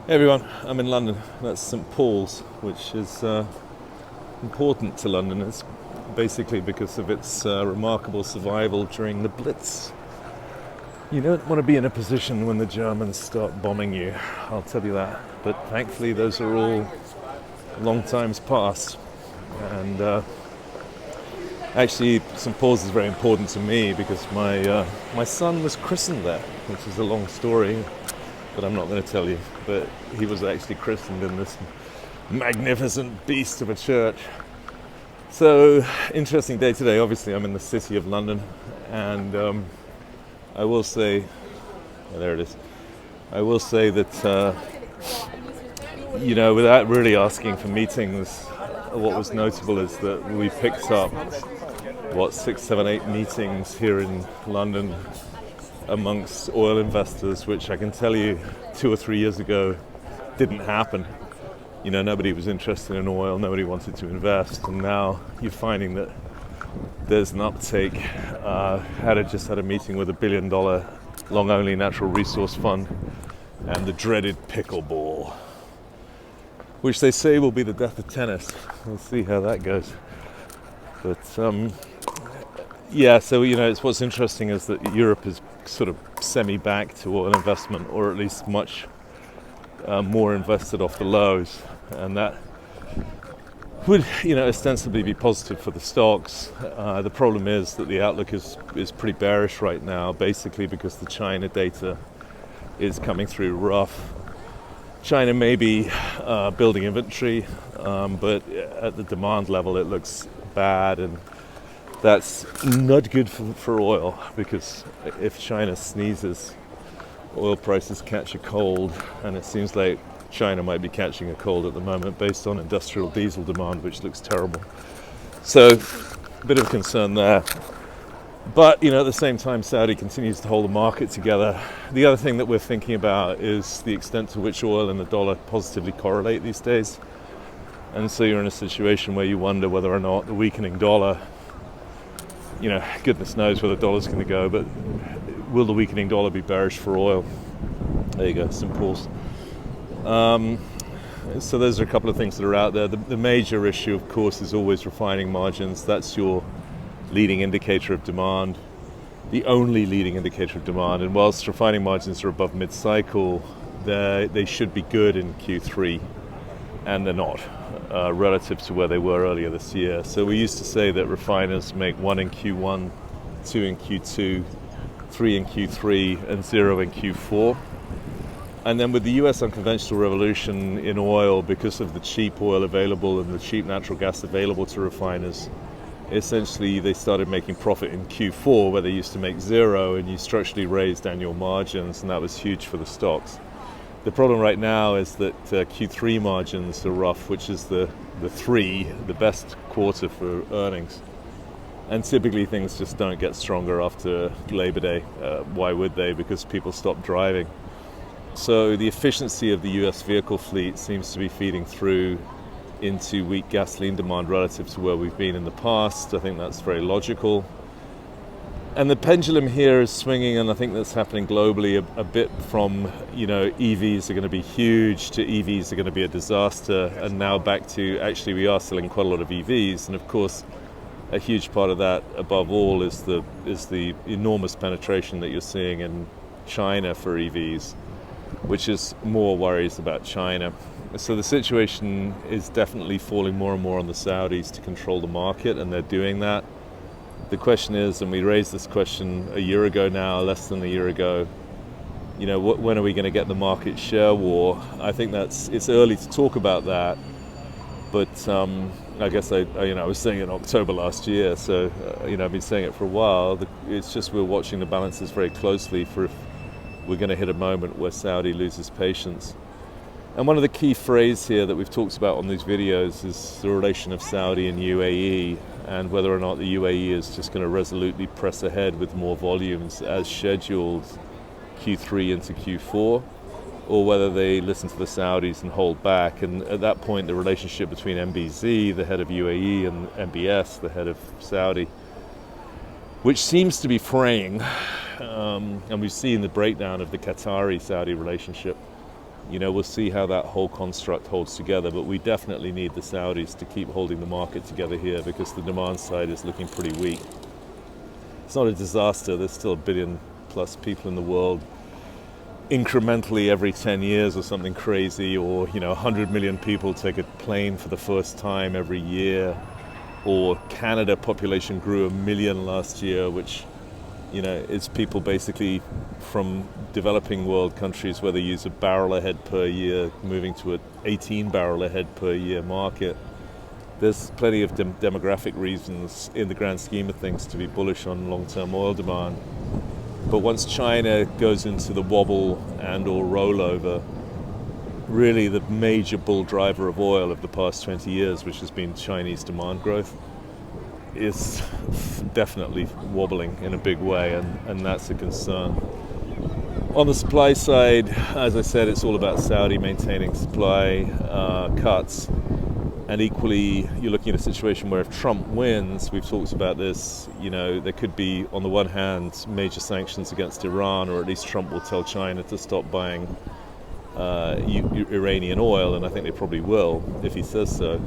Hey everyone, I'm in London. That's St Paul's, which is important to Londoners, basically because of its remarkable survival during the Blitz. You don't want to be in a position when the Germans start bombing you, I'll tell you that. But thankfully, those are all long times past. And actually, St Paul's is very important to me because my son was christened there, which is a long story that I'm not going to tell you. But he was actually christened in this magnificent beast of a church. So, interesting day today. Obviously, I'm in the city of London, and I will say, oh, there it is. I will say that, without really asking for meetings, what was notable is that we picked up, 6, 7, 8 meetings here in London amongst oil investors, which I can tell you 2 or 3 years ago didn't happen. Nobody was interested in oil, nobody wanted to invest, and now you're finding that there's an uptake. Just had a meeting with $1 billion long-only natural resource fund and the dreaded pickleball, which they say will be the death of tennis. We'll see how that goes. But it's what's interesting is that Europe is sort of semi-back to oil investment, or at least much more invested off the lows, and that would, ostensibly be positive for the stocks. The problem is that the outlook is pretty bearish right now, basically because the China data is coming through rough. China may be building inventory, but at the demand level it looks bad, and that's not good for oil, because if China sneezes, oil prices catch a cold, and it seems like China might be catching a cold at the moment based on industrial diesel demand, which looks terrible. So, a bit of concern there. But, at the same time, Saudi continues to hold the market together. The other thing that we're thinking about is the extent to which oil and the dollar positively correlate these days. And so you're in a situation where you wonder whether or not the weakening dollar, goodness knows where the dollar's going to go, but will the weakening dollar be bearish for oil? There you go, St Paul's. So those are a couple of things that are out there. The major issue, of course, is always refining margins. That's your leading indicator of demand, the only leading indicator of demand. And whilst refining margins are above mid-cycle, they should be good in Q3, and they're not, relative to where they were earlier this year. So we used to say that refiners make 1 in Q1, 2 in Q2, 3 in Q3, and 0 in Q4. And then with the US unconventional revolution in oil, because of the cheap oil available and the cheap natural gas available to refiners, essentially they started making profit in Q4, where they used to make 0, and you structurally raised annual margins, and that was huge for the stocks. The problem right now is that Q3 margins are rough, which is the best quarter for earnings. And typically things just don't get stronger after Labor Day. Why would they? Because people stop driving. So the efficiency of the US vehicle fleet seems to be feeding through into weak gasoline demand relative to where we've been in the past. I think that's very logical. And the pendulum here is swinging, and I think that's happening globally a bit from, EVs are going to be huge to EVs are going to be a disaster, and now back to actually we are selling quite a lot of EVs. And of course, a huge part of that, above all, is the enormous penetration that you're seeing in China for EVs, which is more worries about China. So the situation is definitely falling more and more on the Saudis to control the market, and they're doing that. The question is, and we raised this question a year ago now, less than a year ago, when are we going to get the market share war? I think it's early to talk about that, but I guess I was saying it in October last year, so I've been saying it for a while. It's just we're watching the balances very closely for if we're going to hit a moment where Saudi loses patience. And one of the key phrases here that we've talked about on these videos is the relation of Saudi and UAE, and whether or not the UAE is just going to resolutely press ahead with more volumes as scheduled Q3 into Q4, or whether they listen to the Saudis and hold back. And at that point, the relationship between MBZ, the head of UAE, and MBS, the head of Saudi, which seems to be fraying, and we've seen the breakdown of the Qatari-Saudi relationship. We'll see how that whole construct holds together, but we definitely need the Saudis to keep holding the market together here because the demand side is looking pretty weak. It's not a disaster. There's still 1 billion plus people in the world. Incrementally every 10 years or something crazy, or 100 million people take a plane for the first time every year, or Canada population grew 1 million last year, which it's people basically from developing world countries where they use a barrel a head per year moving to an 18 barrel a head per year market. There's plenty of demographic reasons in the grand scheme of things to be bullish on long-term oil demand. But once China goes into the wobble and or rollover, really the major bull driver of oil of the past 20 years, which has been Chinese demand growth, is definitely wobbling in a big way, and that's a concern. On the supply side, as I said, it's all about Saudi maintaining supply cuts. And equally, you're looking at a situation where if Trump wins, we've talked about this, there could be, on the one hand, major sanctions against Iran, or at least Trump will tell China to stop buying Iranian oil, and I think they probably will if he says so.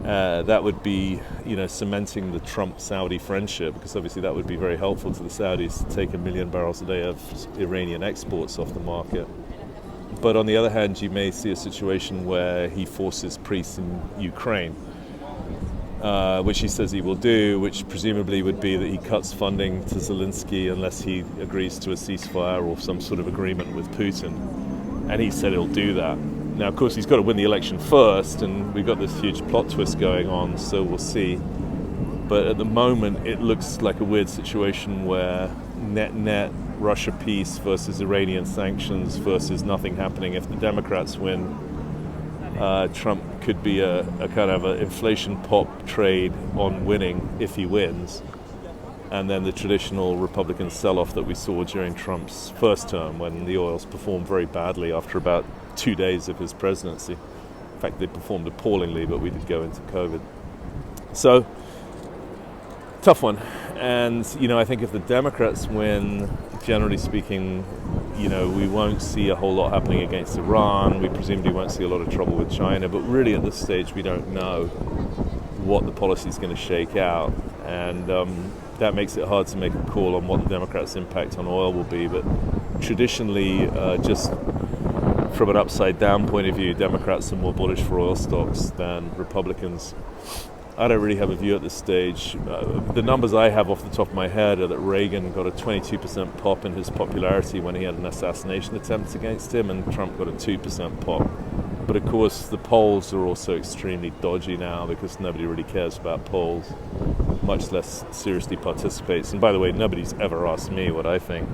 That would be, cementing the Trump-Saudi friendship, because obviously that would be very helpful to the Saudis to take 1 million barrels a day of Iranian exports off the market. But on the other hand, you may see a situation where he forces peace in Ukraine, which he says he will do, which presumably would be that he cuts funding to Zelensky unless he agrees to a ceasefire or some sort of agreement with Putin. And he said he'll do that. Now, of course, he's got to win the election first, and we've got this huge plot twist going on, so we'll see. But at the moment, it looks like a weird situation where net Russia peace versus Iranian sanctions versus nothing happening. If the Democrats win, Trump could be a kind of an inflation pop trade on winning if he wins. And then the traditional Republican sell-off that we saw during Trump's first term, when the oils performed very badly after about 2 days of his presidency. In fact, they performed appallingly, but we did go into COVID. So, tough one. And, I think if the Democrats win, generally speaking, we won't see a whole lot happening against Iran. We presumably won't see a lot of trouble with China. But really, at this stage, we don't know what the policy is going to shake out. And that makes it hard to make a call on what the Democrats' impact on oil will be. But traditionally, just from an upside-down point of view, Democrats are more bullish for oil stocks than Republicans. I don't really have a view at this stage. The numbers I have off the top of my head are that Reagan got a 22% pop in his popularity when he had an assassination attempt against him, and Trump got a 2% pop. But of course, the polls are also extremely dodgy now because nobody really cares about polls, much less seriously participates. And by the way, nobody's ever asked me what I think.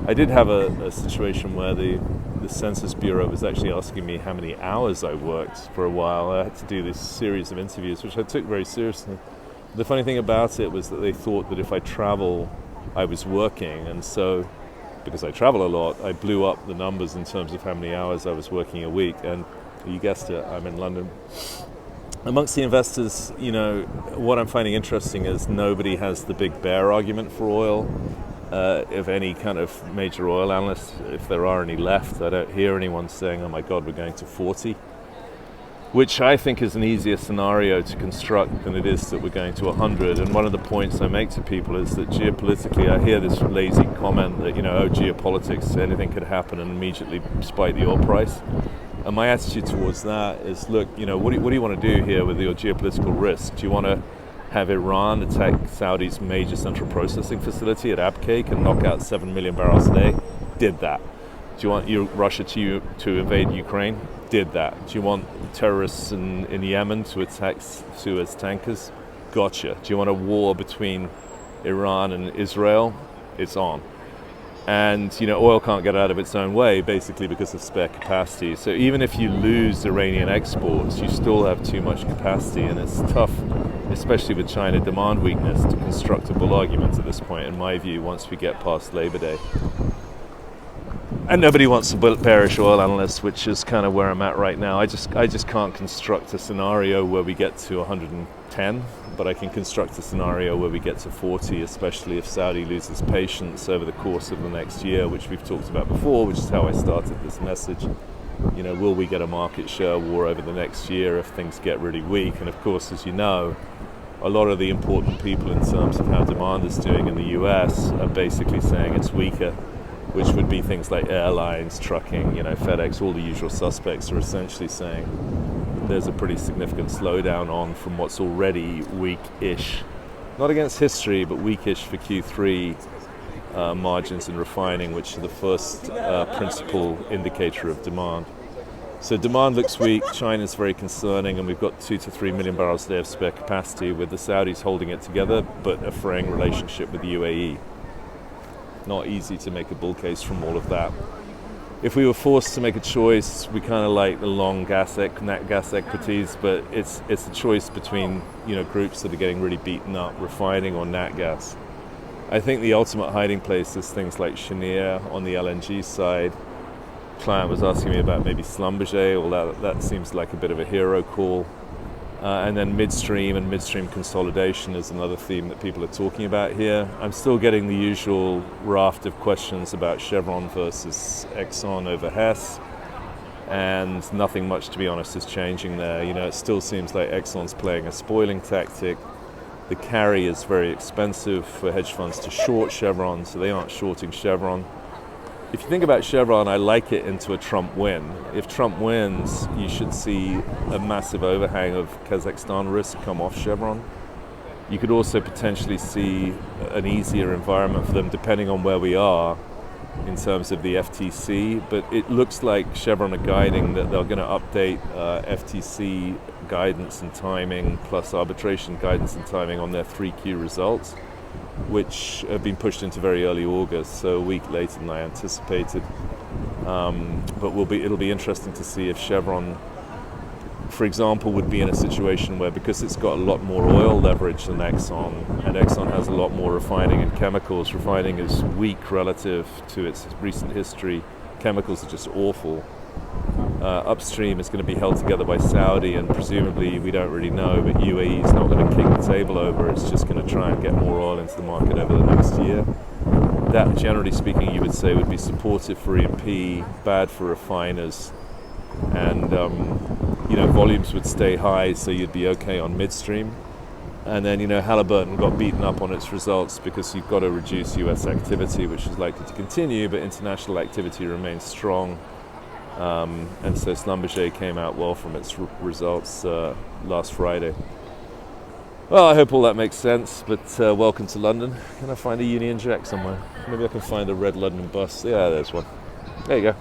I did have a situation where the Census Bureau was actually asking me how many hours I worked for a while. I had to do this series of interviews, which I took very seriously. The funny thing about it was that they thought that if I travel, I was working. And so, because I travel a lot, I blew up the numbers in terms of how many hours I was working a week. And you guessed it, I'm in London. Amongst the investors, what I'm finding interesting is nobody has the big bear argument for oil. If any kind of major oil analysts, if there are any left, I don't hear anyone saying, oh my God, we're going to 40, which I think is an easier scenario to construct than it is that we're going to 100. And one of the points I make to people is that geopolitically, I hear this lazy comment that, geopolitics, anything could happen and immediately spike the oil price. And my attitude towards that is, look, what do you want to do here with your geopolitical risk? Do you want to have Iran attack Saudi's major central processing facility at Abqaiq and knock out 7 million barrels a day? Did that. Do you want Russia to invade Ukraine? Did that. Do you want terrorists in Yemen to attack Suez tankers? Gotcha. Do you want a war between Iran and Israel? It's on. And, oil can't get out of its own way, basically because of spare capacity. So even if you lose Iranian exports, you still have too much capacity, and it's tough, especially with China demand weakness, to construct a bull argument at this point, in my view, once we get past Labor Day. And nobody wants a bearish oil analyst, which is kind of where I'm at right now. I just can't construct a scenario where we get to 110, but I can construct a scenario where we get to 40, especially if Saudi loses patience over the course of the next year, which we've talked about before, which is how I started this message. Will we get a market share war over the next year if things get really weak? And of course, as you know, a lot of the important people in terms of how demand is doing in the US are basically saying it's weaker, which would be things like airlines, trucking, FedEx, all the usual suspects are essentially saying there's a pretty significant slowdown on from what's already weak-ish, not against history, but weak-ish for Q3 margins in refining, which are the first principal indicator of demand. So demand looks weak, China's very concerning, and we've got 2 to 3 million barrels a day of spare capacity with the Saudis holding it together, but a fraying relationship with the UAE. Not easy to make a bull case from all of that. If we were forced to make a choice, we kind of like the long nat gas equities, but it's a choice between groups that are getting really beaten up, refining or nat gas. I think the ultimate hiding place is things like Cheniere on the LNG side. Client was asking me about maybe Schlumberger, although that seems like a bit of a hero call. And then midstream and midstream consolidation is another theme that people are talking about here. I'm still getting the usual raft of questions about Chevron versus Exxon over Hess, and nothing much, to be honest, is changing there. It still seems like Exxon's playing a spoiling tactic. The carry is very expensive for hedge funds to short Chevron, so they aren't shorting Chevron. If you think about Chevron, I like it into a Trump win. If Trump wins, you should see a massive overhang of Kazakhstan risk come off Chevron. You could also potentially see an easier environment for them depending on where we are in terms of the FTC, but it looks like Chevron are guiding that they're going to update FTC guidance and timing plus arbitration guidance and timing on their 3Q results, which have been pushed into very early August, so a week later than I anticipated. But it'll be interesting to see if Chevron, for example, would be in a situation where, because it's got a lot more oil leverage than Exxon, and Exxon has a lot more refining and chemicals. Refining is weak relative to its recent history. Chemicals are just awful. Upstream is going to be held together by Saudi, and presumably, we don't really know, but UAE is not going to kick the table over. It's just going to try and get more oil into the market over the next year. That, generally speaking, you would say would be supportive for E&P, bad for refiners, and volumes would stay high, so you'd be okay on midstream. And then, Halliburton got beaten up on its results because you've got to reduce US activity, which is likely to continue, but international activity remains strong. And so Schlumberger came out well from its results last Friday. Well, I hope all that makes sense, but welcome to London. Can I find a Union Jack somewhere? Maybe I can find a red London bus. Yeah, there's one. There you go.